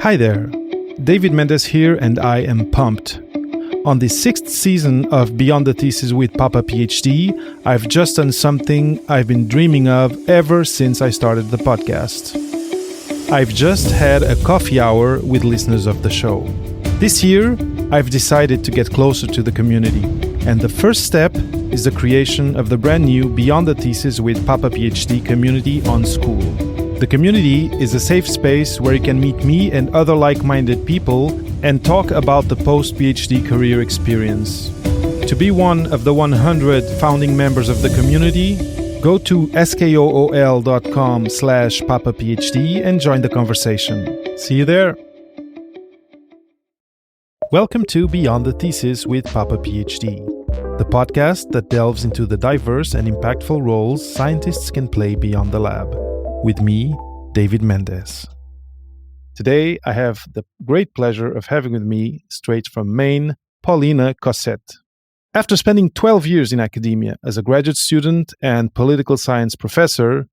Hi there, David Mendes here, and I am pumped. On the 6th season of Beyond the Thesis with Papa PhD, I've just done something I've been dreaming of ever since I started the podcast. I've just had a coffee hour with listeners of the show. This year, I've decided to get closer to the community, and the first step is the creation of the brand new Beyond the Thesis with Papa PhD community on Skool. The community is a safe space where you can meet me and other like-minded people and talk about the post-PhD career experience. To be one of the 100 founding members of the community, go to skool.com/Papa PhD and join the conversation. See you there. Welcome to Beyond the Thesis with Papa PhD, the podcast that delves into the diverse and impactful roles scientists can play beyond the lab. With me, David Mendes. Today, I have the great pleasure of having with me, straight from Maine, Paulina Cossette. After spending 12 years in academia as a graduate student and political science professor,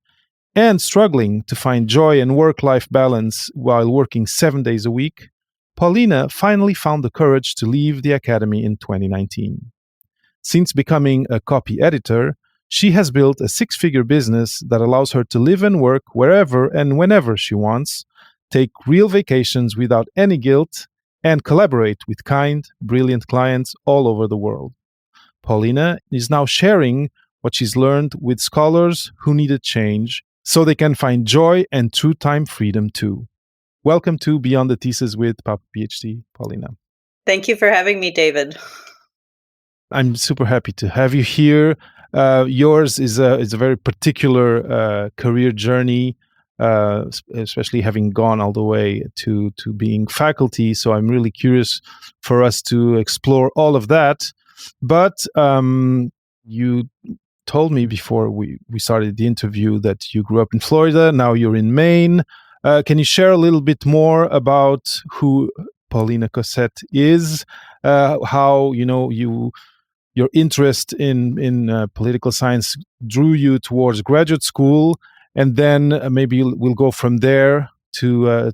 and struggling to find joy and work-life balance while working 7 days a week, Paulina finally found the courage to leave the academy in 2019. Since becoming a copy editor, she has built a six-figure business that allows her to live and work wherever and whenever she wants, take real vacations without any guilt, and collaborate with kind, brilliant clients all over the world. Paulina is now sharing what she's learned with scholars who needed change so they can find joy and true time freedom too. Welcome to Beyond the Thesis with Papa PhD, Paulina. Thank you for having me, David. I'm super happy to have you here. Yours is a very particular career journey, especially having gone all the way to being faculty. So I'm really curious for us to explore all of that. But you told me before we started the interview that you grew up in Florida. Now you're in Maine. Can you share a little bit more about who Paulina Cossette is? How your interest in political science drew you towards graduate school, and then maybe we'll go from there to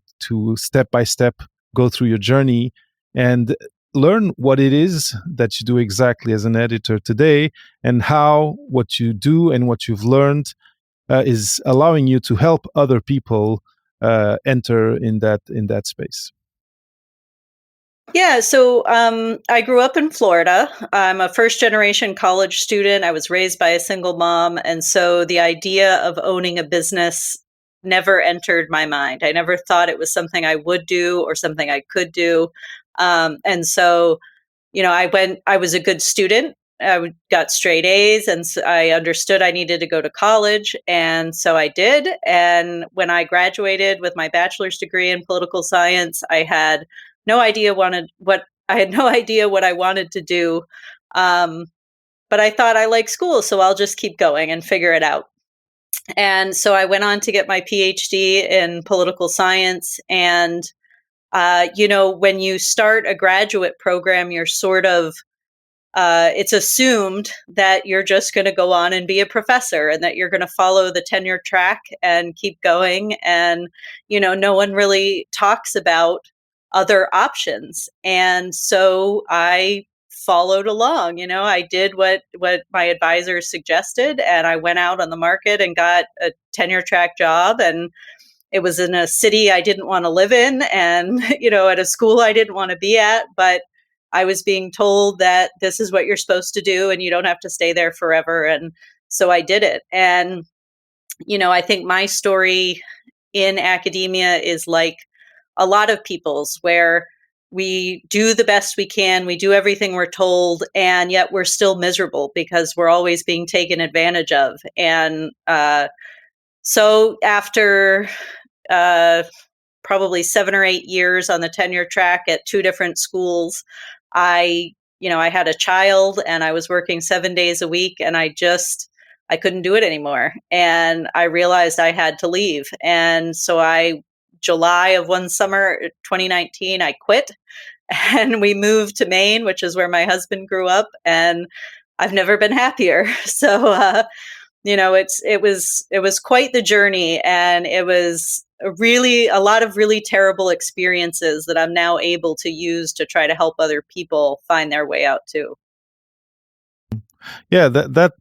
step by step go through your journey and learn what it is that you do exactly as an editor today, and how what you do and what you've learned is allowing you to help other people enter in that space. Yeah, so I grew up in Florida. I'm a first-generation college student. I was raised by a single mom, and so the idea of owning a business never entered my mind. I never thought it was something I would do or something I could do. And so, I was a good student. I got straight A's, and so I understood I needed to go to college, and so I did. And when I graduated with my bachelor's degree in political science, I had no idea what I wanted to do. But I thought I like school, so I'll just keep going and figure it out. And so I went on to get my PhD in political science. And, when you start a graduate program, you're sort of, it's assumed that you're just going to go on and be a professor and that you're going to follow the tenure track and keep going. And, no one really talks about other options. And so I followed along. I did what my advisors suggested, and I went out on the market and got a tenure track job. And it was in a city I didn't want to live in, and, at a school I didn't want to be at, but I was being told that this is what you're supposed to do and you don't have to stay there forever. And so I did it. And, I think my story in academia is like a lot of people's, where we do the best we can, we do everything we're told, and yet we're still miserable because we're always being taken advantage of. And so after probably 7 or 8 years on the tenure track at 2 different schools, I had a child and I was working 7 days a week, and I couldn't do it anymore. And I realized I had to leave. And so July of one summer, 2019, I quit, and we moved to Maine, which is where my husband grew up, and I've never been happier. So, it was quite the journey, and it was a lot of really terrible experiences that I'm now able to use to try to help other people find their way out too. Yeah, that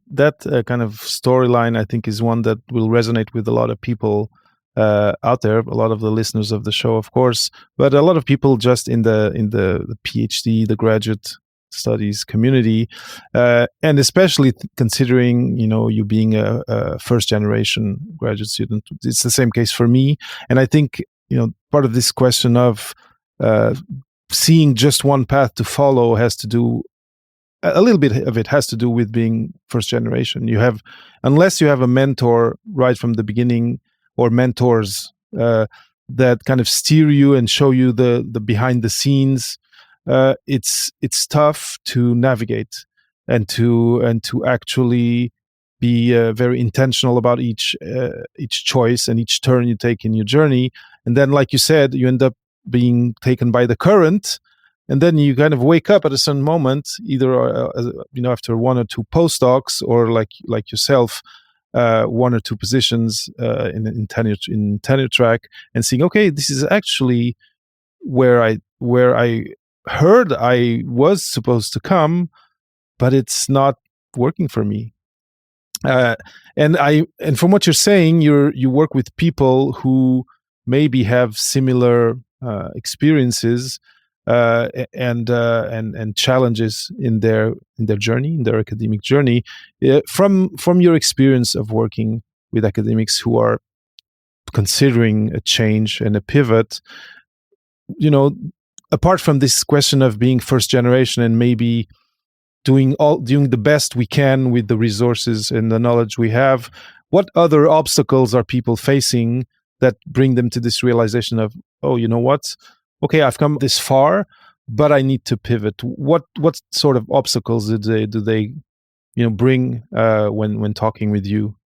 kind of storyline, I think, is one that will resonate with a lot of people out there. A lot of the listeners of the show, of course, but a lot of people just in the PhD, the graduate studies community, and especially considering you being a first generation graduate student. It's the same case for me, and I think part of this question of seeing just one path to follow has to do a little bit of it has to do with being first generation. Unless you have a mentor right from the beginning, or mentors that kind of steer you and show you the behind the scenes, it's tough to navigate and to actually be very intentional about each choice and each turn you take in your journey. And then, like you said, you end up being taken by the current. And then you kind of wake up at a certain moment, either after one or two postdocs, or like yourself, one or two positions in tenure track, and seeing, okay, this is actually where I heard I was supposed to come, but it's not working for me. And from what you're saying, you work with people who maybe have similar experiences and challenges in their journey, in their academic journey. From your experience of working with academics who are considering a change and a pivot, apart from this question of being first generation and maybe doing the best we can with the resources and the knowledge we have, what other obstacles are people facing that bring them to this realization of, oh, you know what? Okay, I've come this far, but I need to pivot. What sort of obstacles do they bring when talking with you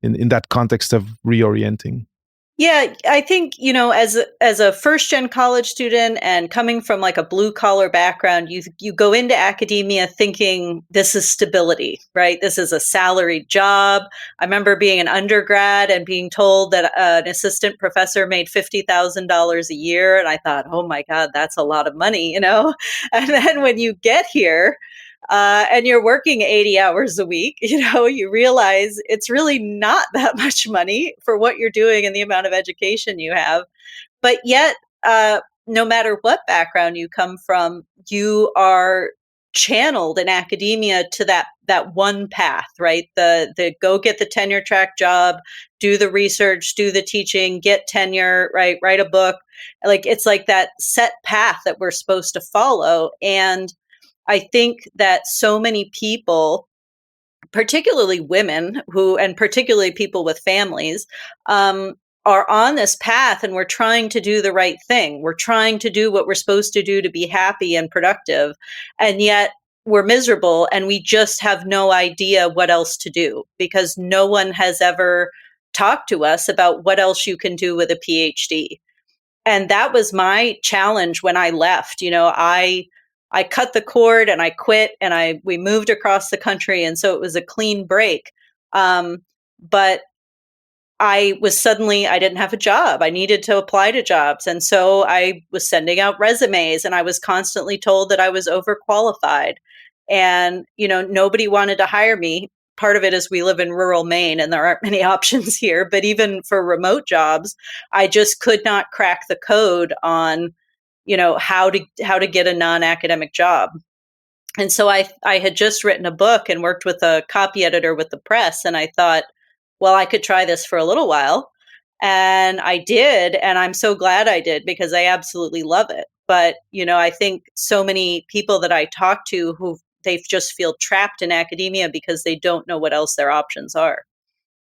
in that context of reorienting? Yeah, I think, as a first gen college student and coming from like a blue collar background, you go into academia thinking this is stability, right? This is a salaried job. I remember being an undergrad and being told that an assistant professor made $50,000 a year, and I thought, "Oh my God, that's a lot of money," And then when you get here, and you're working 80 hours a week, you realize it's really not that much money for what you're doing and the amount of education you have. But yet, no matter what background you come from, you are channeled in academia to that one path, right? The go get the tenure track job, do the research, do the teaching, get tenure, right? Write a book. Like, it's like that set path that we're supposed to follow. And I think that so many people, particularly women and particularly people with families, are on this path, and we're trying to do the right thing. We're trying to do what we're supposed to do to be happy and productive. And yet we're miserable, and we just have no idea what else to do because no one has ever talked to us about what else you can do with a PhD. And that was my challenge when I left. I cut the cord and I quit, and we moved across the country, and so it was a clean break. But I didn't have a job. I needed to apply to jobs, and so I was sending out resumes, and I was constantly told that I was overqualified, and nobody wanted to hire me. Part of it is we live in rural Maine and there aren't many options here, but even for remote jobs, I just could not crack the code on how to get a non-academic job. And so I had just written a book and worked with a copy editor with the press, and I thought, well, I could try this for a little while. And I did, and I'm so glad I did because I absolutely love it. But, I think so many people that I talk to who they just feel trapped in academia because they don't know what else their options are.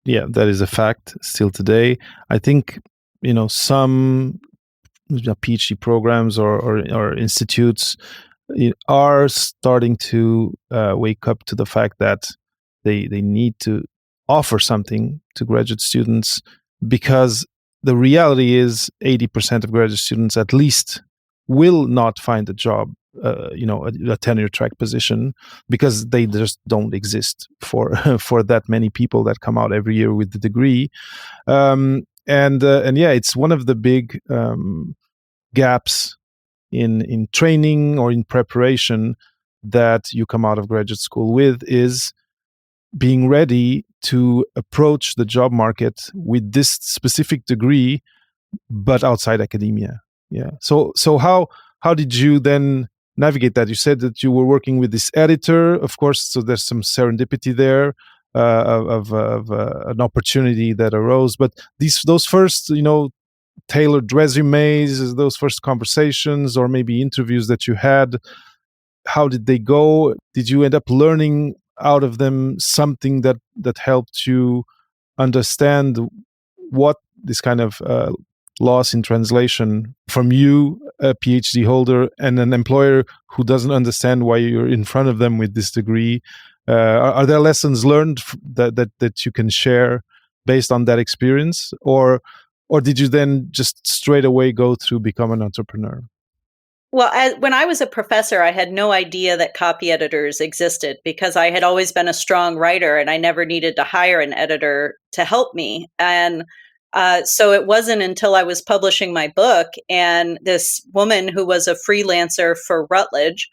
Yeah, that is a fact still today. I think, some PhD programs or institutes are starting to wake up to the fact that they need to offer something to graduate students, because the reality is 80% of graduate students at least will not find a job, a tenure track position, because they just don't exist for for that many people that come out every year with the degree. and yeah, it's one of the big gaps in training or in preparation that you come out of graduate school with, is being ready to approach the job market with this specific degree, but outside academia. Yeah. So how did you then navigate that? You said that you were working with this editor, of course. So there's some serendipity there of an opportunity that arose. But those first, tailored resumes, those first conversations, or maybe interviews that you had, how did they go? Did you end up learning out of them something that helped you understand what this kind of loss in translation from you, a PhD holder, and an employer who doesn't understand why you're in front of them with this degree? Are there lessons learned that you can share based on that experience, or did you then just straight away go to become an entrepreneur? Well, when I was a professor, I had no idea that copy editors existed because I had always been a strong writer and I never needed to hire an editor to help me. And so it wasn't until I was publishing my book and this woman who was a freelancer for Routledge,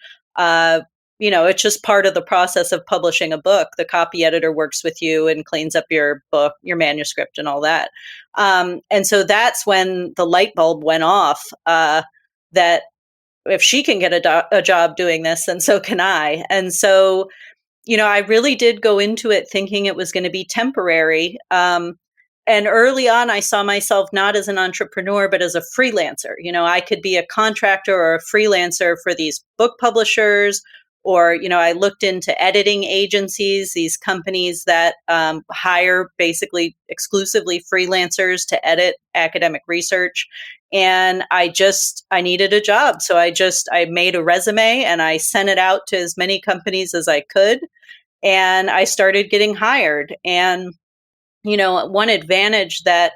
it's just part of the process of publishing a book. The copy editor works with you and cleans up your book, your manuscript, and all that. And so that's when the light bulb went off that if she can get a job doing this, then so can I. And so, I really did go into it thinking it was going to be temporary. And early on, I saw myself not as an entrepreneur, but as a freelancer. I could be a contractor or a freelancer for these book publishers, or, I looked into editing agencies, these companies that hire basically exclusively freelancers to edit academic research. And I needed a job. So I made a resume and I sent it out to as many companies as I could. And I started getting hired. And, one advantage that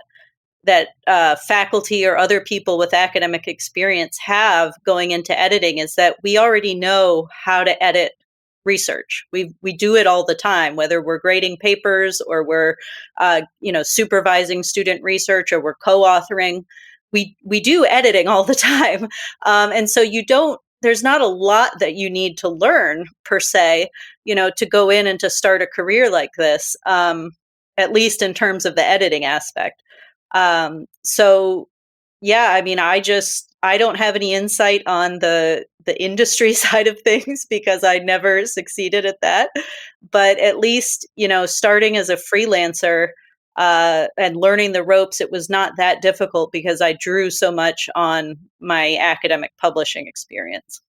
faculty or other people with academic experience have going into editing is that we already know how to edit research. We do it all the time, whether we're grading papers or we're supervising student research or we're co-authoring. We do editing all the time, and so there's not a lot that you need to learn per se, to go in and to start a career like this, at least in terms of the editing aspect. So yeah, I mean, I don't have any insight on the industry side of things because I never succeeded at that. But at least, starting as a freelancer and learning the ropes, it was not that difficult because I drew so much on my academic publishing experience.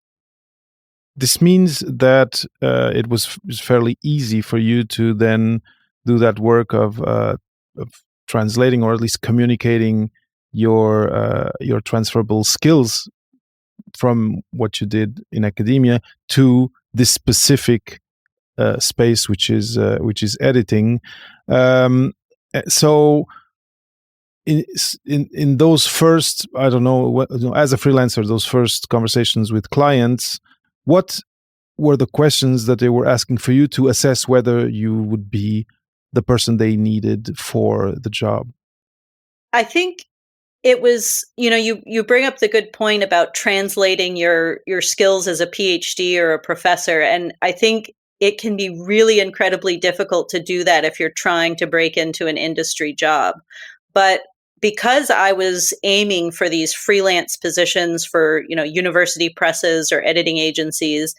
This means that it was fairly easy for you to then do that work of translating, or at least communicating your transferable skills from what you did in academia to this specific space, which is editing. So in those first, I don't know, as a freelancer, those first conversations with clients, what were the questions that they were asking for you to assess whether you would be the person they for the job? I think it was, you bring up the good point about translating your skills as a PhD or a professor, and I think it can be really incredibly difficult to do that if you're trying to break into an industry job. But because I was aiming for these freelance positions for, university presses or editing agencies,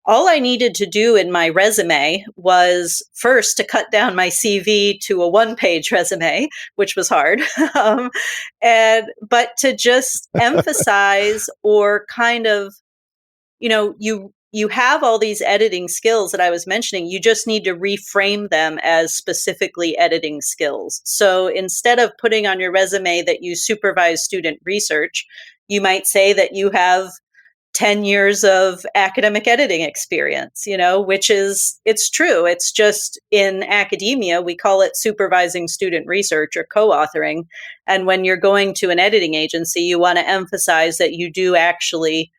all I needed to do in my resume was first to cut down my CV to a one-page resume, which was hard, um, but to just emphasize or kind of, you have all these editing skills that I was mentioning. You just need to reframe them as specifically editing skills. So instead of putting on your resume that you supervise student research, you might say that you have 10 years of academic editing experience, it's true. It's just in academia, we call it supervising student research or co-authoring. And when you're going to an editing agency, you want to emphasize that you do actually,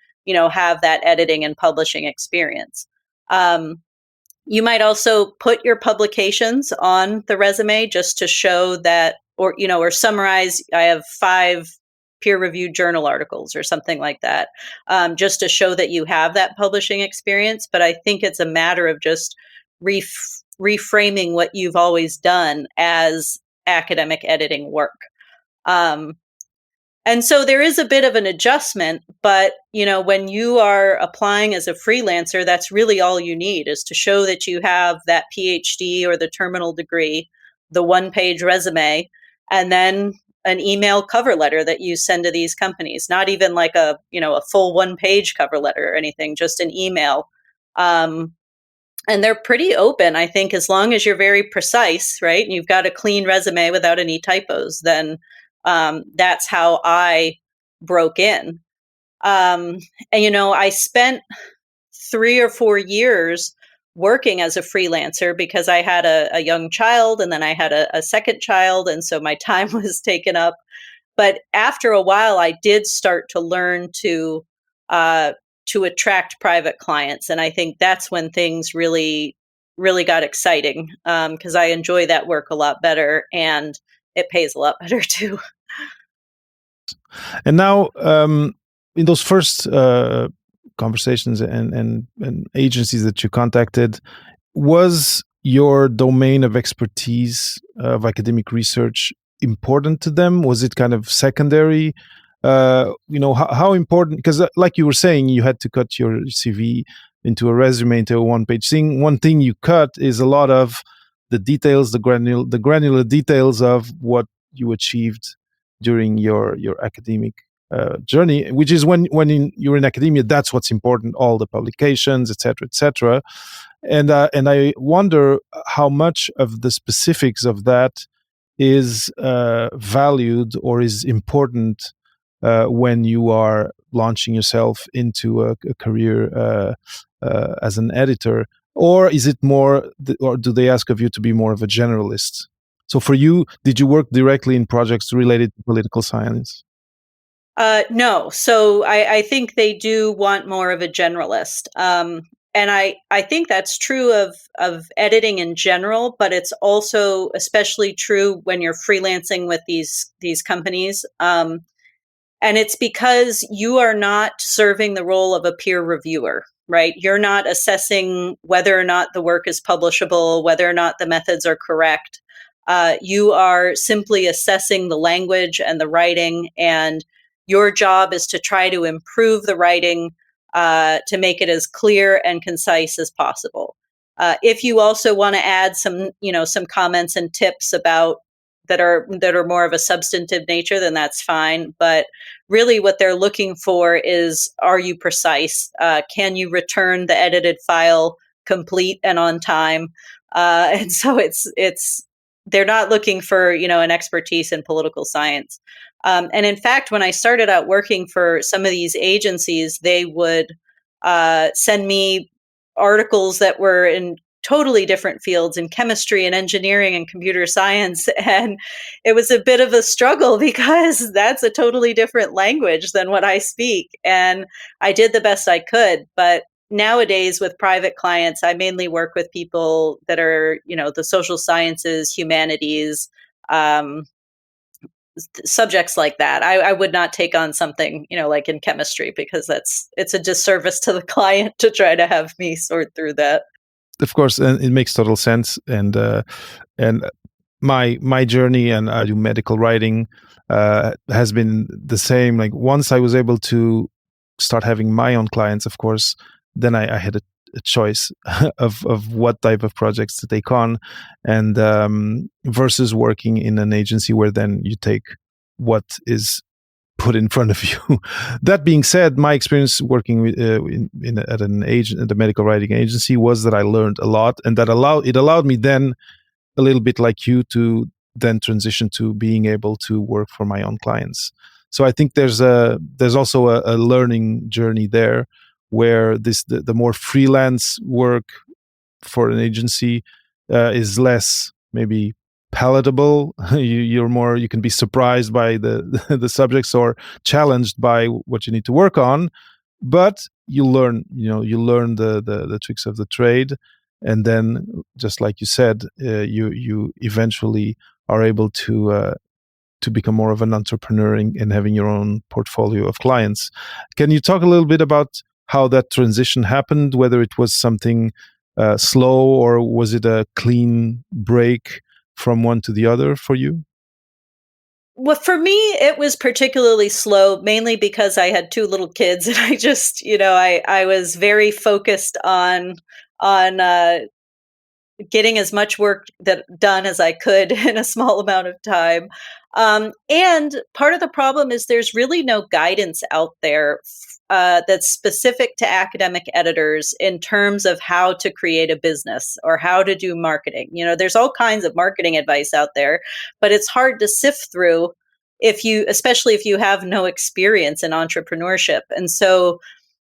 have that editing and publishing experience. You might also put your publications on the resume just to show that or summarize. I have 5 peer-reviewed journal articles or something like that, just to show that you have that publishing experience. But I think it's a matter of just reframing what you've always done as academic editing work. And so there is a bit of an adjustment, but when you are applying as a freelancer, that's really all you need, is to show that you have that PhD or the terminal degree, the one-page resume, and then an email cover letter that you send to these companies. Not even like a full one-page cover letter or anything, just an email. And they're pretty open, I think, as long as you're very precise, right? And you've got a clean resume without any typos, then that's how I broke in. And, I spent 3 or 4 years working as a freelancer because I had a young child, and then I had a second child. And so my time was taken up. But after a while, I did start to learn to attract private clients. And I think that's when things really, really got exciting, because I enjoy that work a lot better, and it pays a lot better too. And now, in those first conversations and agencies that you contacted, was your domain of expertise of academic research important to them? Was it kind of secondary? How important? Because, like you were saying, you had to cut your CV into a resume, into a one-page thing. One thing you cut is a lot of the details, the granular details of what you achieved during your academic journey, which is when you're in academia, that's what's important, all the publications, etc., etc. And I wonder how much of the specifics of that is valued or is important when you are launching yourself into a career as an editor, or is it more, or do they ask of you to be more of a generalist? So for you, did you work directly in projects related to political science? No. So I think they do want more of a generalist. And I think that's true of editing in general, but it's also especially true when you're freelancing with these companies. And it's because you are not serving the role of a peer reviewer, right? You're not assessing whether or not the work is publishable, whether or not the methods are correct. You are simply assessing the language and the writing, and your job is to try to improve the writing, to make it as clear and concise as possible. If you also want to add some comments and tips about that are more of a substantive nature, then that's fine. But really, what they're looking for is, are you precise? Can you return the edited file complete and on time? And so it's they're not looking for an expertise in political science. And in fact, when I started out working for some of these agencies, they would send me articles that were in totally different fields, in chemistry and engineering and computer science. And it was a bit of a struggle because that's a totally different language than what I speak. And I did the best I could. But nowadays, with private clients, I mainly work with people that are, the social sciences, humanities, subjects like that. I would not take on something, like in chemistry, because it's a disservice to the client to try to have me sort through that. Of course, and it makes total sense. And my journey, and I do medical writing, has been the same. Like, once I was able to start having my own clients, of course, then I had a choice of what type of projects to take on, and versus working in an agency where then you take what is put in front of you. That being said, my experience working with, at a medical writing agency, was that I learned a lot, and that allowed me then, a little bit like you, to then transition to being able to work for my own clients. So I think there's also a learning journey there, where the more freelance work for an agency is less maybe palatable. You can be surprised by the subjects, or challenged by what you need to work on, but you learn the tricks of the trade, and then, just like you said, you eventually are able to to become more of an entrepreneur and having your own portfolio of clients. Can you talk a little bit about how that transition happened, whether it was something slow or was it a clean break from one to the other for you? Well, for me, it was particularly slow, mainly because I had two little kids, and I just, I was very focused on getting as much work done as I could in a small amount of time. And part of the problem is there's really no guidance out there that's specific to academic editors in terms of how to create a business or how to do marketing. There's all kinds of marketing advice out there, but it's hard to sift through especially if you have no experience in entrepreneurship. And so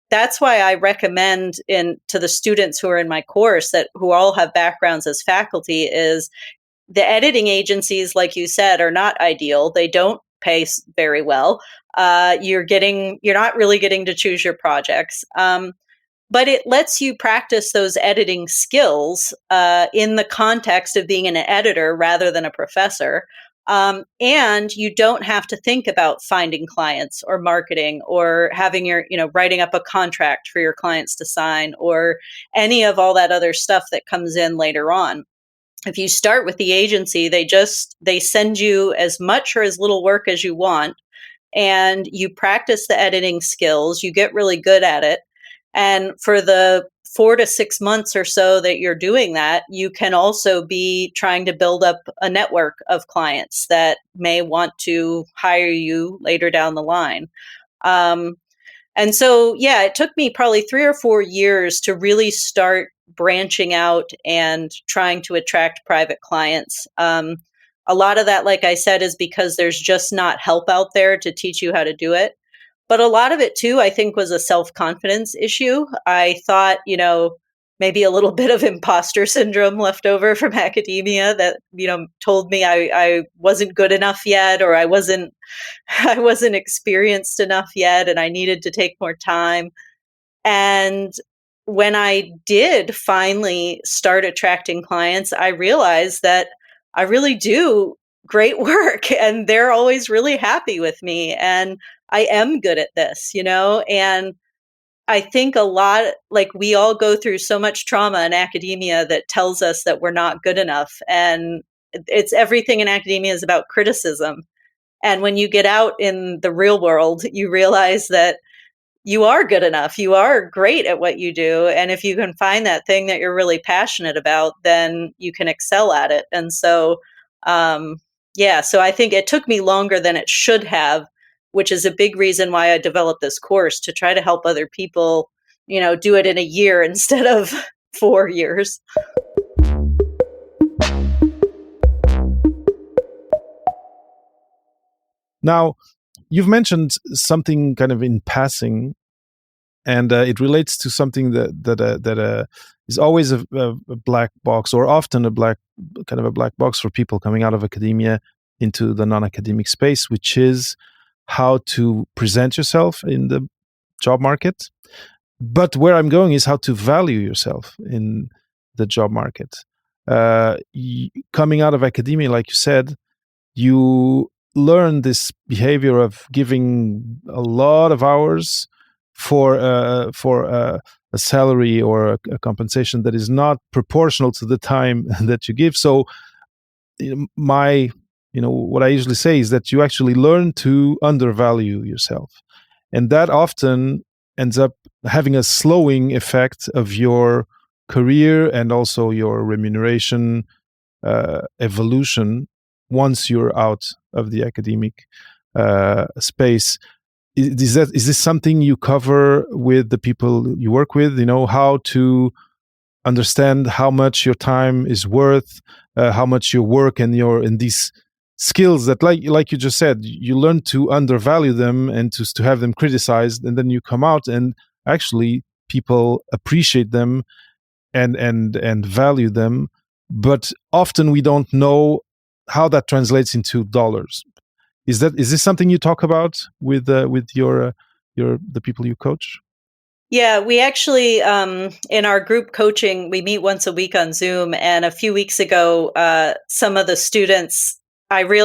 that's why I recommend to the students who are in my course who all have backgrounds as faculty is the editing agencies, like you said, are not ideal. They don't pay very well. You're not really getting to choose your projects. But it lets you practice those editing skills in the context of being an editor rather than a professor. And you don't have to think about finding clients or marketing or having writing up a contract for your clients to sign or any of all that other stuff that comes in later on. If you start with the agency, they send you as much or as little work as you want, and you practice the editing skills, you get really good at it. And for the 4 to 6 months or so that you're doing that, you can also be trying to build up a network of clients that may want to hire you later down the line. And so, yeah, it took me probably 3 or 4 years to really start branching out and trying to attract private clients. A lot of that, like I said, is because there's just not help out there to teach you how to do it. But a lot of it too, I think, was a self-confidence issue. I thought, maybe a little bit of imposter syndrome left over from academia that, told me I wasn't good enough yet, or I wasn't I wasn't experienced enough yet, and I needed to take more time. And when I did finally start attracting clients, I realized that I really do great work and they're always really happy with me. And I am good at this, And I think we all go through so much trauma in academia that tells us that we're not good enough. And it's everything in academia is about criticism. And when you get out in the real world, you realize that you are good enough. You are great at what you do. And if you can find that thing that you're really passionate about, then you can excel at it. And so, so I think it took me longer than it should have, which is a big reason why I developed this course to try to help other people, do it in a year instead of 4 years. Now, you've mentioned something kind of in passing, and it relates to something that is always a black box, or often a black box for people coming out of academia into the non-academic space, which is how to present yourself in the job market. But where I'm going is how to value yourself in the job market. Coming out of academia, like you said, you learn this behavior of giving a lot of hours for a salary or a compensation that is not proportional to the time that you give. So what I usually say is that you actually learn to undervalue yourself, and that often ends up having a slowing effect of your career and also your remuneration evolution once you're out of the academic space. Is this something you cover with the people you work with? How to understand how much your time is worth, how much your work and these skills that, like you just said, you learn to undervalue them and to have them criticized, and then you come out and actually people appreciate them and value them, but often we don't know how that translates into dollars. Is this something you talk about with your the people you coach? Yeah, we actually, in our group coaching, we meet once a week on Zoom. And a few weeks ago, some of the students,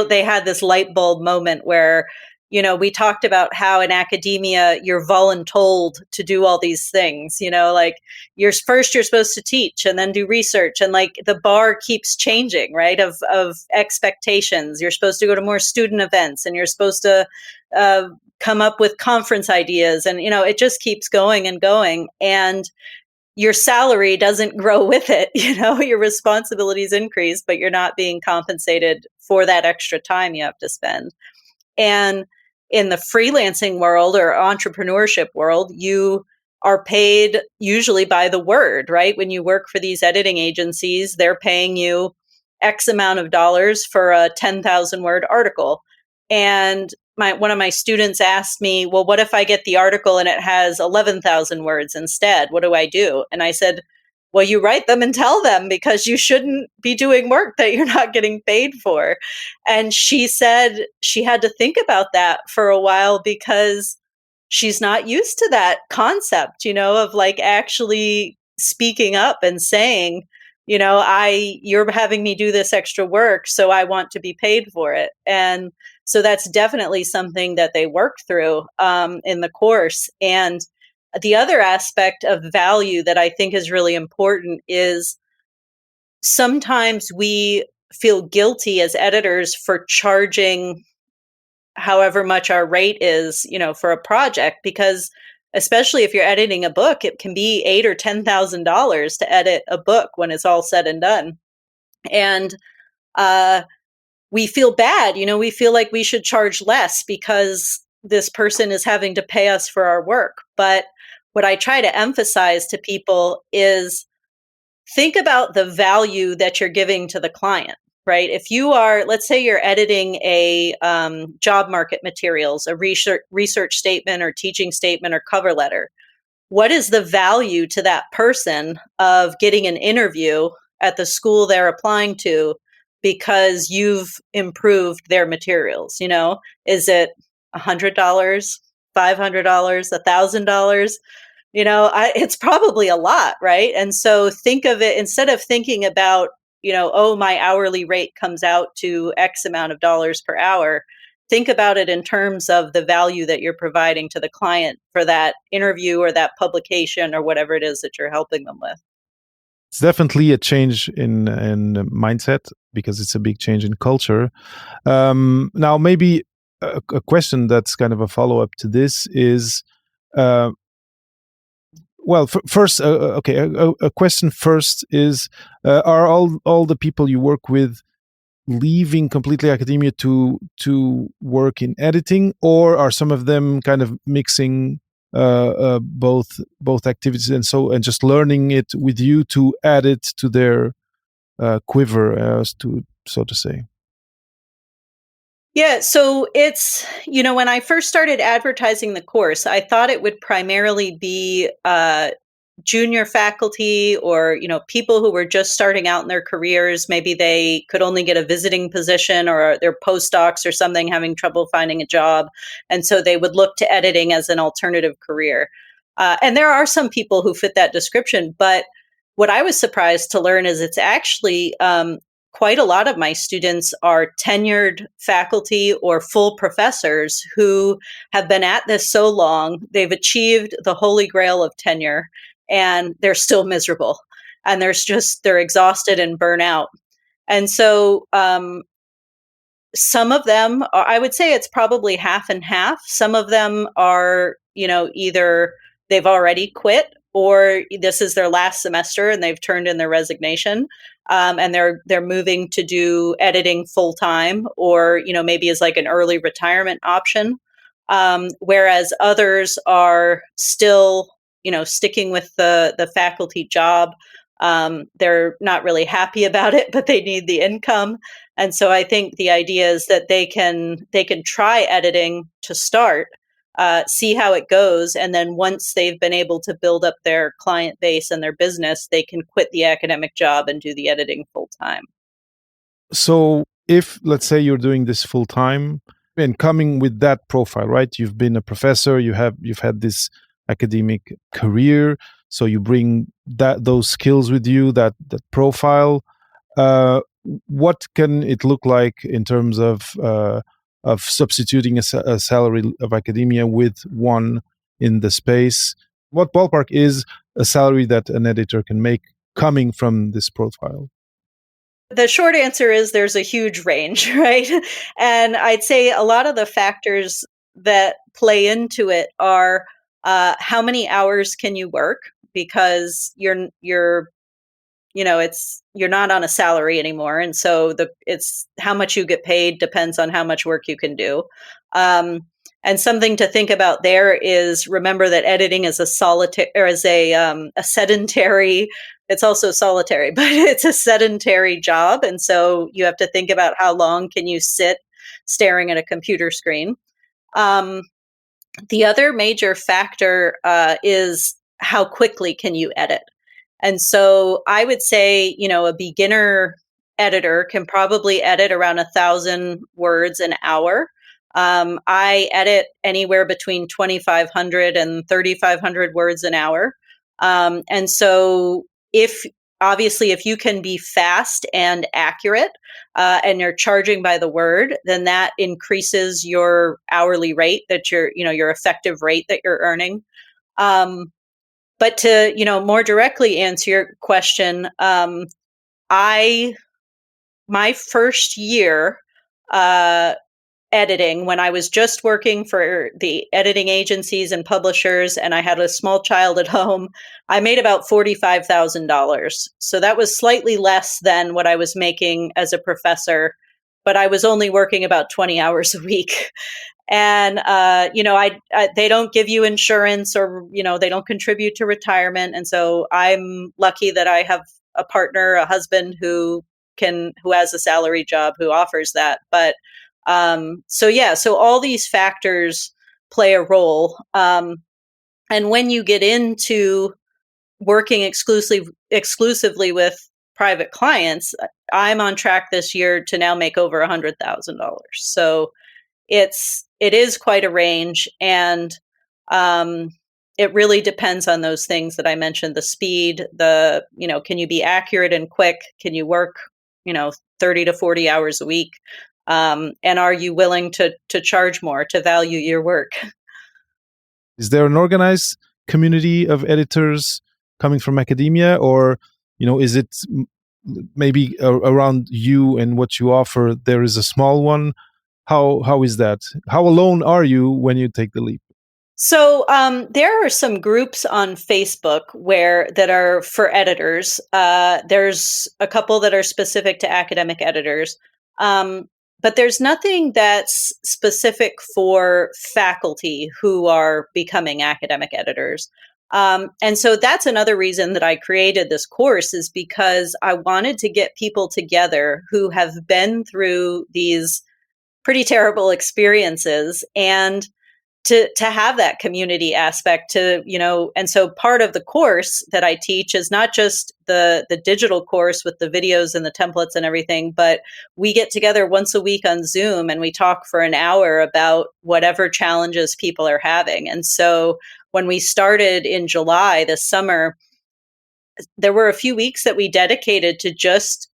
they had this light bulb moment where, we talked about how in academia you're voluntold to do all these things, like you're supposed to teach and then do research, and like the bar keeps changing, right? Of expectations. You're supposed to go to more student events, and you're supposed to come up with conference ideas, and it just keeps going and going, and your salary doesn't grow with it. Your responsibilities increase, but you're not being compensated for that extra time you have to spend. And in the freelancing world or entrepreneurship world, you are paid usually by the word, right? When you work for these editing agencies, they're paying you X amount of dollars for a 10,000 word article. And one of my students asked me, well, what if I get the article and it has 11,000 words instead? What do I do? And I said, well, you write them and tell them, because you shouldn't be doing work that you're not getting paid for. And she said she had to think about that for a while, because she's not used to that concept, of like actually speaking up and saying, you're having me do this extra work, so I want to be paid for it. And so that's definitely something that they work through in the course. And the other aspect of value that I think is really important is sometimes we feel guilty as editors for charging however much our rate is, for a project, because especially if you're editing a book, it can be $8,000 or $10,000 to edit a book when it's all said and done. And we feel bad, we feel like we should charge less because this person is having to pay us for our work. But what I try to emphasize to people is think about the value that you're giving to the client, right? If you are, let's say you're editing a job market materials, a research statement or teaching statement or cover letter, what is the value to that person of getting an interview at the school they're applying to because you've improved their materials? Is it $100, $500, $1,000? It's probably a lot, right? And so think of it, instead of thinking about, oh, my hourly rate comes out to X amount of dollars per hour, think about it in terms of the value that you're providing to the client for that interview or that publication or whatever it is that you're helping them with. It's definitely a change in mindset, because it's a big change in culture. Now, maybe a question that's kind of a follow-up to this is, first, okay, a question first is, are all the people you work with leaving completely academia to work in editing, or are some of them kind of mixing both activities and just learning it with you to add it to their quiver, so to say? Yeah, so it's, when I first started advertising the course, I thought it would primarily be junior faculty or, people who were just starting out in their careers. Maybe they could only get a visiting position, or they're postdocs or something, having trouble finding a job. And so they would look to editing as an alternative career. And there are some people who fit that description. But what I was surprised to learn is it's actually quite a lot of my students are tenured faculty or full professors who have been at this so long, they've achieved the holy grail of tenure, and they're still miserable. And they're exhausted and burnt out. And so some of them, I would say it's probably half and half. Some of them are, either they've already quit, or this is their last semester and they've turned in their resignation, and they're moving to do editing full time, or maybe as like an early retirement option. Whereas others are still sticking with the faculty job. They're not really happy about it, but they need the income. And so I think the idea is that they can try editing to start, see how it goes, and then once they've been able to build up their client base and their business, they can quit the academic job and do the editing full time. So if, let's say, you're doing this full time and coming with that profile, right? You've been a professor, you've had this academic career, so you bring those skills with you, that profile. what can it look like in terms of substituting a salary of academia with one in the space? What ballpark is a salary that an editor can make coming from this profile? The short answer is there's a huge range, right? And I'd say a lot of the factors that play into it are how many hours can you work, because it's you're not on a salary anymore, and so it's how much you get paid depends on how much work you can do. And something to think about there is, remember that editing is a solitary, or is a sedentary. It's also solitary, but it's a sedentary job, and so you have to think about how long can you sit staring at a computer screen. Um, the other major factor is how quickly can you edit. And so I would say, a beginner editor can probably edit around 1,000 words an hour. I edit anywhere between 2,500 and 3,500 words an hour. And so if you can be fast and accurate, and you're charging by the word, then that increases your hourly rate, that your effective rate that you're earning. But to, more directly answer your question, my first year editing, when I was just working for the editing agencies and publishers, and I had a small child at home, I made about $45,000. So that was slightly less than what I was making as a professor, but I was only working about 20 hours a week. And they don't give you insurance, or they don't contribute to retirement, and so I'm lucky that I have a partner, a husband who has a salary job, who offers that. But so all these factors play a role, and when you get into working exclusively with private clients, I'm on track this year to now make over $100,000. So it is quite a range, and it really depends on those things that I mentioned: the speed, can you be accurate and quick? Can you work, 30 to 40 hours a week? And are you willing to charge more, to value your work? Is there an organized community of editors coming from academia, or is it maybe around you and what you offer there is a small one? How is that? How alone are you when you take the leap? So there are some groups on Facebook that are for editors. There's a couple that are specific to academic editors, but there's nothing that's specific for faculty who are becoming academic editors. And so that's another reason that I created this course, is because I wanted to get people together who have been through these pretty terrible experiences, and to have that community aspect, and so part of the course that I teach is not just the digital course with the videos and the templates and everything, but we get together once a week on Zoom and we talk for an hour about whatever challenges people are having. And so when we started in July this summer, there were a few weeks that we dedicated to just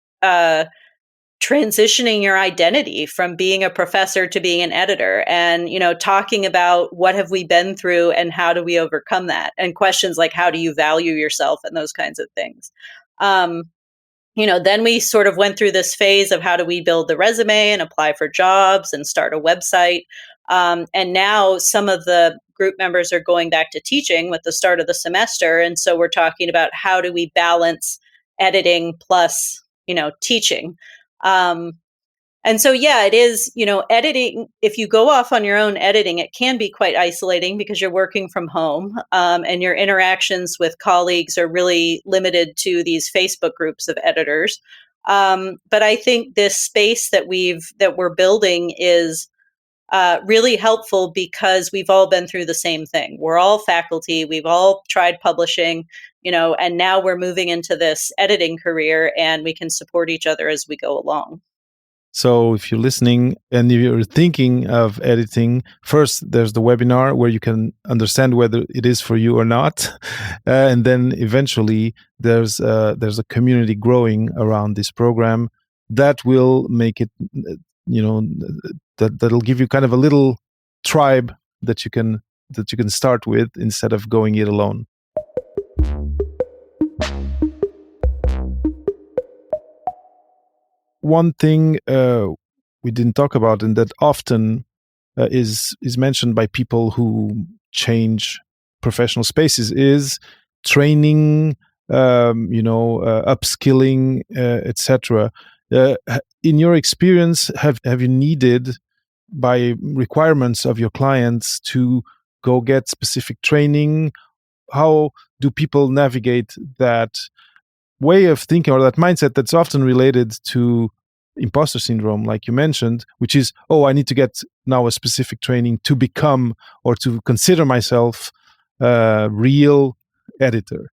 transitioning your identity from being a professor to being an editor, and talking about what have we been through and how do we overcome that, and questions like how do you value yourself, and those kinds of things. Then we sort of went through this phase of how do we build the resume and apply for jobs and start a website, and now some of the group members are going back to teaching with the start of the semester, and so we're talking about how do we balance editing plus teaching. And so, it is, editing, if you go off on your own editing, it can be quite isolating because you're working from home, and your interactions with colleagues are really limited to these Facebook groups of editors. But I think this space that we're building is really helpful because we've all been through the same thing. We're all faculty. We've all tried publishing, and now we're moving into this editing career, and we can support each other as we go along. So if you're listening and you're thinking of editing, first there's the webinar where you can understand whether it is for you or not. And then eventually there's a community growing around this program. that will make it, that'll give you kind of a little tribe that you can start with instead of going it alone. One thing we didn't talk about, and that often is mentioned by people who change professional spaces, is training, upskilling, etc. In your experience, have you needed, by requirements of your clients, to go get specific training? How do people navigate that way of thinking, or that mindset that's often related to imposter syndrome, like you mentioned, which is, oh, I need to get now a specific training to become or to consider myself a real editor?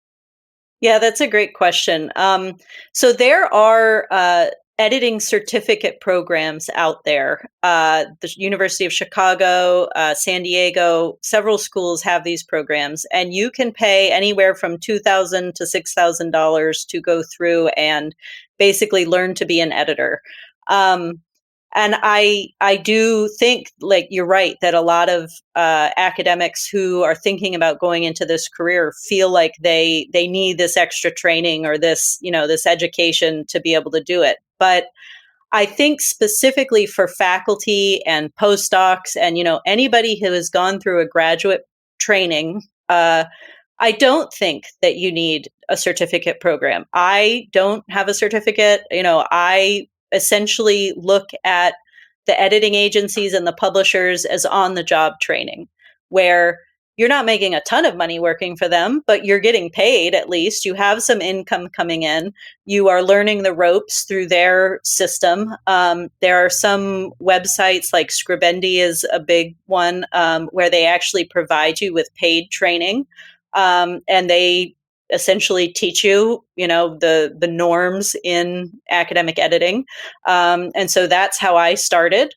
Yeah, that's a great question. So there are editing certificate programs out there. The University of Chicago, San Diego, several schools have these programs, and you can pay anywhere from $2,000 to $6,000 to go through and basically learn to be an editor. Um, and I do think, like, you're right, that a lot of academics who are thinking about going into this career feel like they need this extra training or this, this education to be able to do it. But I think specifically for faculty and postdocs and, anybody who has gone through a graduate training, I don't think that you need a certificate program. I don't have a certificate. I essentially look at the editing agencies and the publishers as on the job training, where you're not making a ton of money working for them, but you're getting paid at least. You have some income coming in. You are learning the ropes through their system. There are some websites, like Scribendi is a big one, where they actually provide you with paid training. And they essentially teach you, the norms in academic editing. And so that's how I started.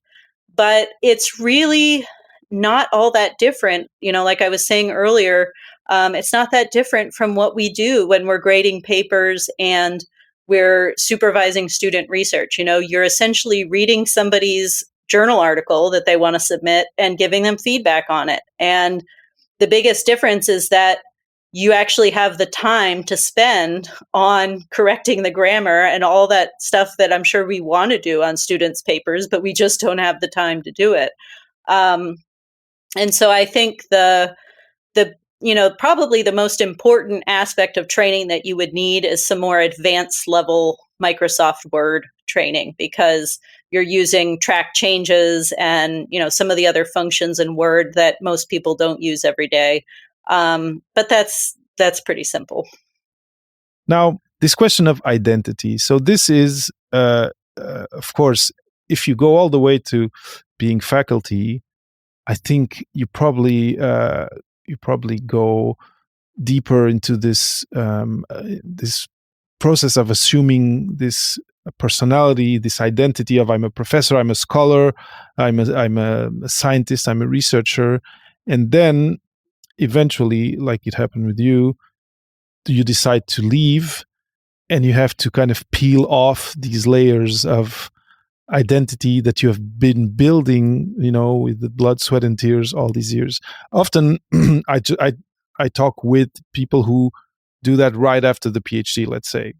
But it's really not all that different. Like I was saying earlier, it's not that different from what we do when we're grading papers and we're supervising student research. You're essentially reading somebody's journal article that they want to submit and giving them feedback on it. And the biggest difference is that you actually have the time to spend on correcting the grammar and all that stuff that I'm sure we want to do on students' papers, but we just don't have the time to do it. And so I think the probably the most important aspect of training that you would need is some more advanced level Microsoft Word training, because you're using track changes and, some of the other functions in Word that most people don't use every day. But that's pretty simple. Now, this question of identity. So this is, of course, if you go all the way to being faculty, I think you probably go deeper into this this process of assuming this personality, this identity of, I'm a professor, I'm a scholar, I'm a scientist, I'm a researcher, and then eventually, like it happened with you decide to leave, and you have to kind of peel off these layers of identity that you have been building, with the blood, sweat, and tears all these years. Often, I talk with people who do that right after the PhD, let's say,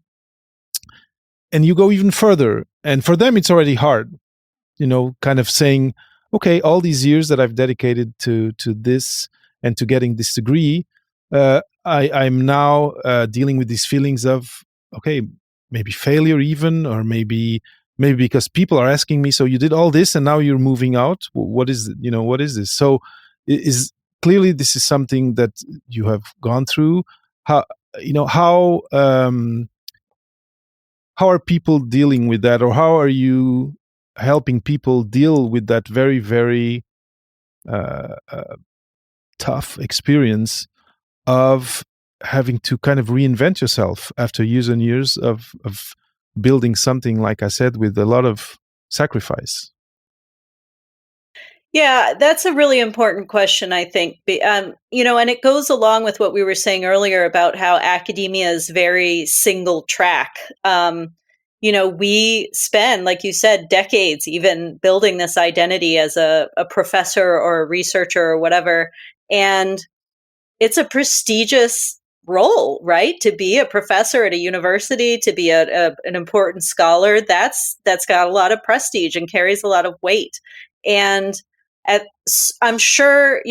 and you go even further, and for them it's already hard, kind of saying, okay, all these years that I've dedicated to this and to getting this degree, I'm now dealing with these feelings of, okay, maybe failure even, or maybe because people are asking me, so you did all this and now you're moving out. What is what is this? So is clearly this is something that you have gone through. How how are people dealing with that, or how are you helping people deal with that very, very tough experience of having to kind of reinvent yourself after years and years of building something, like I said, with a lot of sacrifice? Yeah, that's a really important question, I think. And it goes along with what we were saying earlier about how academia is very single track. we spend, like you said, decades even building this identity as a professor or a researcher or whatever. And it's a prestigious role, right? To be a professor at a university, to be an important scholar, that's got a lot of prestige and carries a lot of weight. And I'm sure,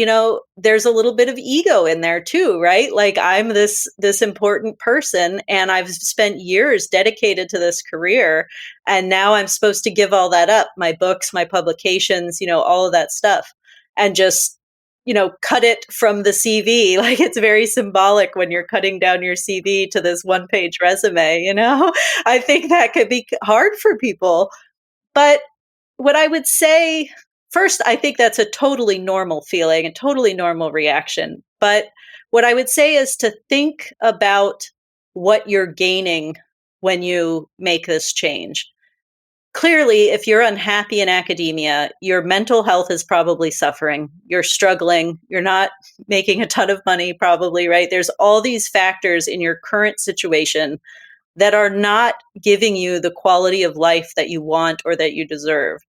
there's a little bit of ego in there too, right? Like I'm this important person and I've spent years dedicated to this career, and now I'm supposed to give all that up, my books, my publications, all of that stuff, and just cut it from the CV. Like it's very symbolic when you're cutting down your CV to this one-page resume. I think that could be hard for people. But what I would say, first, I think that's a totally normal feeling, a totally normal reaction. But what I would say is to think about what you're gaining when you make this change. Clearly, if you're unhappy in academia, your mental health is probably suffering. You're struggling. You're not making a ton of money, probably, right? There's all these factors in your current situation that are not giving you the quality of life that you want or that you deserve.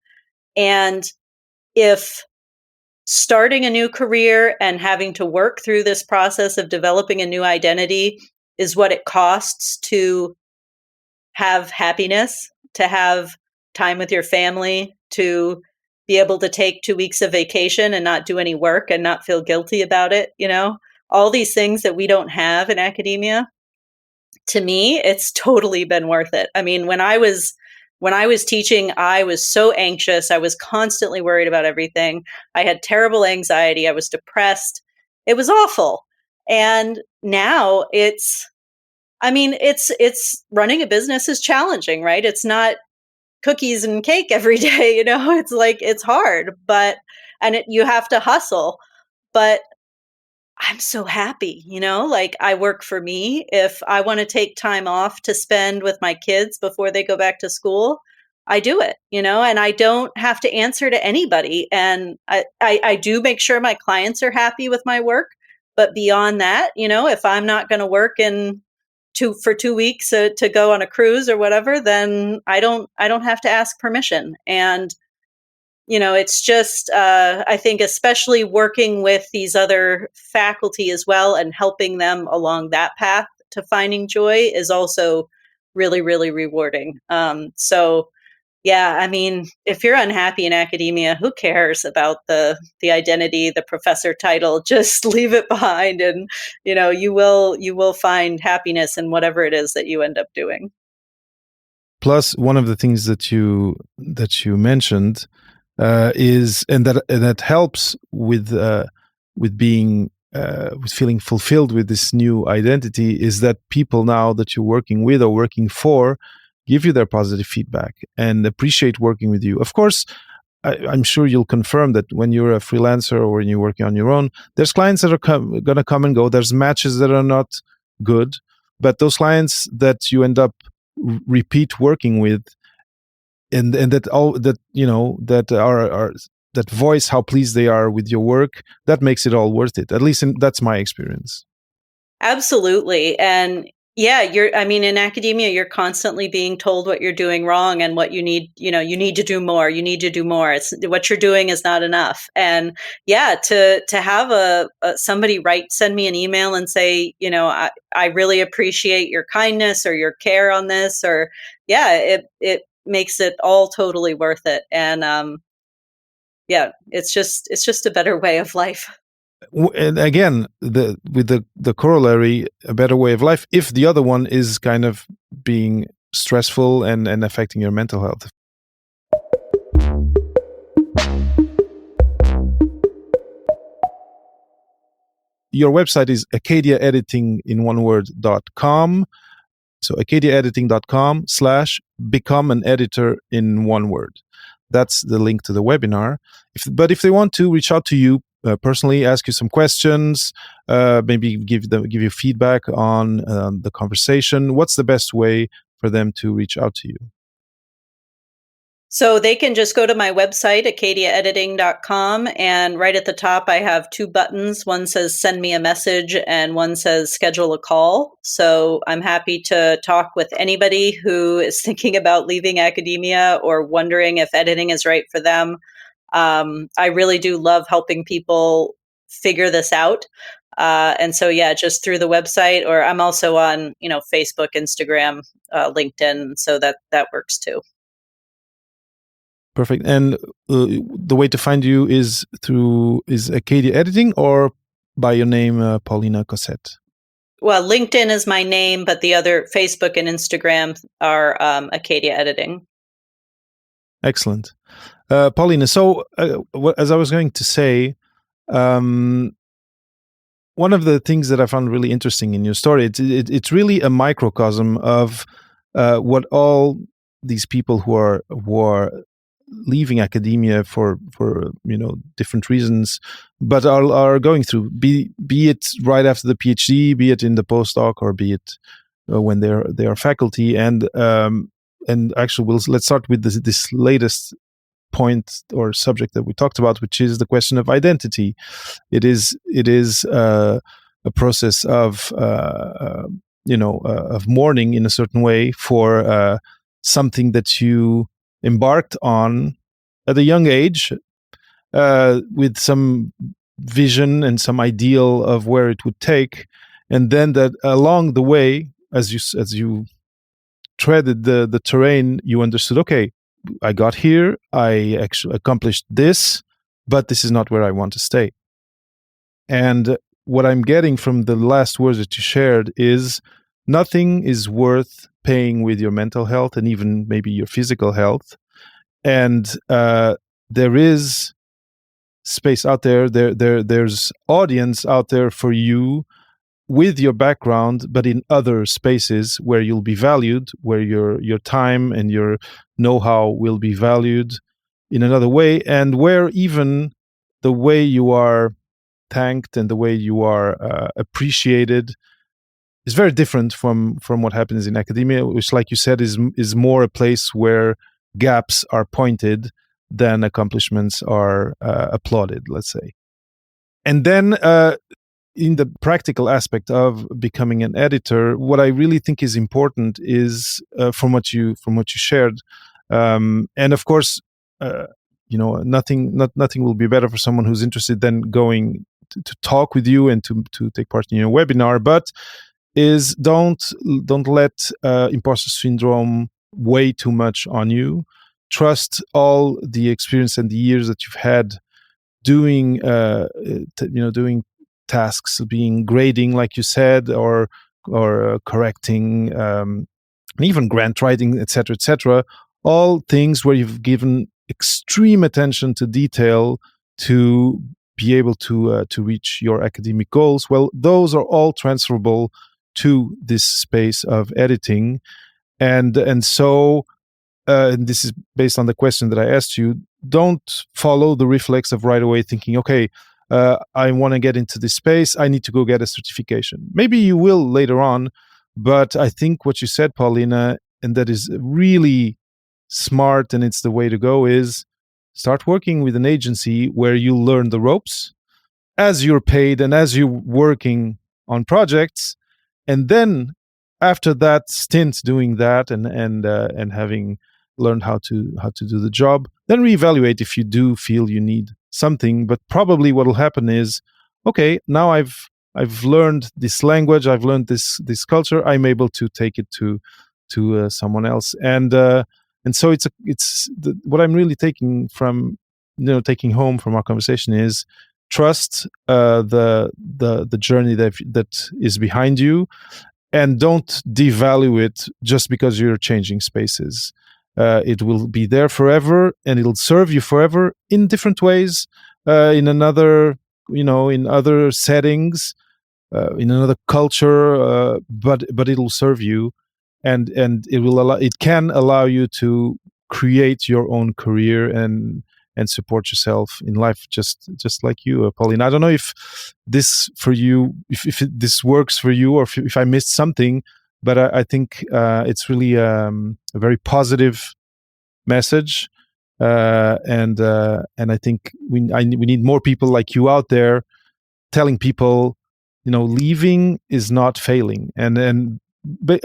And if starting a new career and having to work through this process of developing a new identity is what it costs to have happiness, to have time with your family, to be able to take 2 weeks of vacation and not do any work and not feel guilty about it, all these things that we don't have in academia. To me, it's totally been worth it. I mean, when I was teaching, I was so anxious. I was constantly worried about everything. I had terrible anxiety. I was depressed. It was awful. And now it's running a business is challenging, right? It's not cookies and cake every day, It's like it's hard, you have to hustle. But I'm so happy, like I work for me. If I want to take time off to spend with my kids before they go back to school, I do it, and I don't have to answer to anybody. And I do make sure my clients are happy with my work. But beyond that, if I'm not going to work for 2 weeks to go on a cruise or whatever, then I don't have to ask permission. And it's just, I think, especially working with these other faculty as well and helping them along that path to finding joy is also really, really rewarding. So, yeah, I mean, if you're unhappy in academia, who cares about the identity, the professor title? Just leave it behind, and you will find happiness in whatever it is that you end up doing. Plus, one of the things that you mentioned is, and that helps with being with feeling fulfilled with this new identity, is that people now that you're working with or working for give you their positive feedback and appreciate working with you. Of course, I'm sure you'll confirm that when you're a freelancer or when you're working on your own, there's clients that are going to come and go. There's matches that are not good, but those clients that you end up repeat working with, and that all that that are that voice how pleased they are with your work, that makes it all worth it. At least that's my experience. Absolutely. And yeah, in academia, you're constantly being told what you're doing wrong and what you need to do more. You need to do more. It's what you're doing is not enough. And yeah, to have somebody send me an email and say, I really appreciate your kindness or your care on this, or yeah, it makes it all totally worth it. And yeah, it's just a better way of life. And again, with the corollary, a better way of life, if the other one is kind of being stressful and affecting your mental health. Your website is acadiaediting in one word.com. So acadiaediting.com/become an editor in one word. That's the link to the webinar. But if they want to reach out to you personally, ask you some questions, maybe give you feedback on the conversation, what's the best way for them to reach out to you? So they can just go to my website, acadiaediting.com, and right at the top, I have two buttons. One says send me a message and one says schedule a call. So I'm happy to talk with anybody who is thinking about leaving academia or wondering if editing is right for them. I really do love helping people figure this out. And so, yeah, just through the website, or I'm also on, Facebook, Instagram, LinkedIn. So that works too. Perfect. And the way to find you is Acadia Editing or by your name, Paulina Cossette? Well, LinkedIn is my name, but the other Facebook and Instagram are Acadia Editing. Excellent. Paulina, so as I was going to say, one of the things that I found really interesting in your story, it's really a microcosm of what all these people who are leaving academia for different reasons, but are going through, be it right after the PhD, be it in the postdoc, or be it when they are faculty. And actually, let's start with this latest point or subject that we talked about, which is the question of identity. It is a process of of mourning in a certain way for something that you embarked on at a young age, with some vision and some ideal of where it would take, and then that along the way, as you treaded the terrain, you understood, okay, I got here, I actually accomplished this, but this is not where I want to stay. And what I'm getting from the last words that you shared is nothing is worth paying with your mental health and even maybe your physical health. And there is space out there. There's audience out there for you with your background, but in other spaces where you'll be valued, where your time and your know-how will be valued in another way, and where even the way you are thanked and the way you are appreciated is very different from what happens in academia, which, like you said, is more a place where gaps are pointed than accomplishments are applauded, let's say. And then in the practical aspect of becoming an editor, what I really think is important is from what you shared, and of course, nothing will be better for someone who's interested than going to talk with you and to take part in your webinar. But is don't let imposter syndrome weigh too much on you. Trust all the experience and the years that you've had doing doing tasks, being grading, like you said, or correcting, and even grant writing, etc., all things where you've given extreme attention to detail to be able to reach your academic goals. Well, those are all transferable to this space of editing, and so and this is based on the question that I asked you. Don't follow the reflex of right away thinking, okay, I want to get into this space, I need to go get a certification. Maybe you will later on, but I think what you said, Paulina, and that is really smart and it's the way to go, is start working with an agency where you learn the ropes as you're paid and as you're working on projects. And then after that stint doing that and having learned how to do the job, then reevaluate if you do feel you need something. But probably what will happen is, okay, now I've learned this language, I've learned this culture, I'm able to take it to someone else. And so what I'm really taking home from our conversation is trust the journey that is behind you, and don't devalue it just because you're changing spaces. It will be there forever, and it'll serve you forever in different ways, in other settings, in another culture, but it'll serve you, and it can allow you to create your own career and support yourself in life, just like you, Pauline. I don't know if this for you, if this works for you, or if I missed something, but I think it's really a very positive message, and I think we need more people like you out there telling people, leaving is not failing, and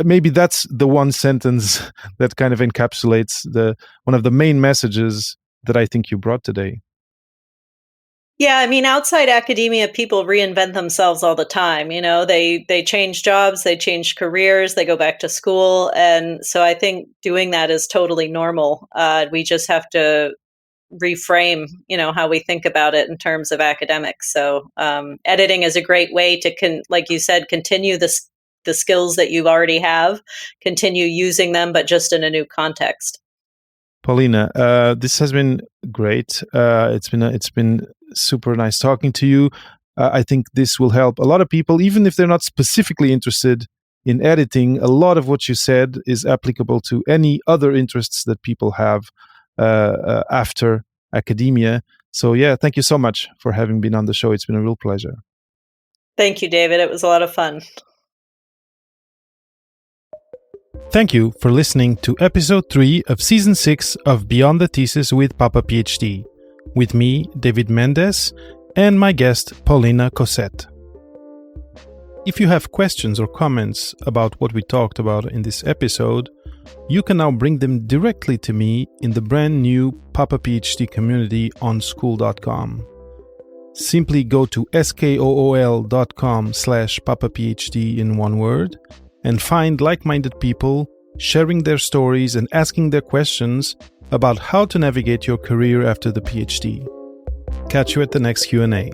maybe that's the one sentence that kind of encapsulates one of the main messages that I think you brought today. Yeah, I mean, outside academia, people reinvent themselves all the time. They change jobs, they change careers, they go back to school, and so I think doing that is totally normal. We just have to reframe, how we think about it in terms of academics. So, editing is a great way to, like you said, continue the skills that you already have, continue using them, but just in a new context. Paulina, this has been great. It's been super nice talking to you. I think this will help a lot of people, even if they're not specifically interested in editing. A lot of what you said is applicable to any other interests that people have after academia. So yeah, thank you so much for having been on the show. It's been a real pleasure. Thank you, David. It was a lot of fun. Thank you for listening to episode 3 of season 6 of Beyond the Thesis with Papa PhD, with me, David Mendes, and my guest, Paulina Cossette. If you have questions or comments about what we talked about in this episode, you can now bring them directly to me in the brand new Papa PhD community on Skool.com. Simply go to skool.com/papaphd in one word and find like-minded people sharing their stories and asking their questions about how to navigate your career after the PhD. Catch you at the next Q&A.